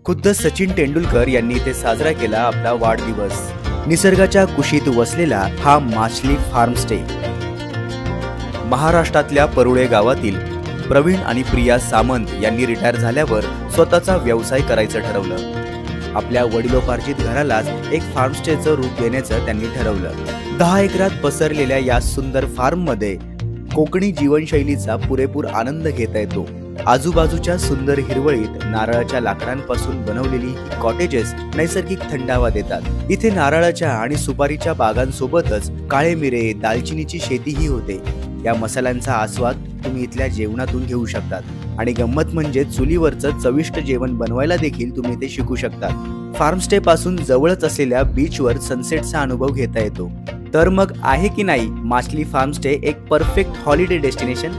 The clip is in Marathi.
खुद्द सचिन तेंडुलकर यांनी इथे साजरा केला आपला वाढदिवस। निसर्गाच्या कुशीत वसलेला हा माछली फार्म स्टे महाराष्ट्रातल्या परुळे गावातील प्रवीण आणि प्रिया सामंत यांनी रिटायर झाल्यावर स्वतःचा व्यवसाय करायचं ठरवलं। आपल्या वडिलोपार्जित घरालाच एक फार्म स्टेचं रूप देण्याचं त्यांनी ठरवलं। 10 एकरात पसरलेल्या या सुंदर फार्म मध्ये कोकणी जीवनशैलीचा पुरेपूर आनंद घेता येतो। आजूबाजूच्या सुंदर हिरवळीत नारळाच्या लाकडांपासून बनवलेली ही कॉटेजेस नैसर्गिक थंडावा देतात। इथे नारळाच्या आणि सुपारीच्या बागांसोबतच काळे मिरे, दालचिनीची शेतीही होते। या मसाल्यांचा आस्वाद तुम्ही इथल्या जेवणातून घेऊ शकतात आणि गंमत म्हणजे चुलीवरचं चविष्ट जेवण बनवायला देखील तुम्ही ते शिकू शकतात। फार्म स्टे पासून जवळच असलेल्या बीचवर सनसेटचा अनुभव घेता येतो। तर मग आहे की नाही माछली फार्म स्टे एक परफेक्ट हॉलिडे डेस्टिनेशन?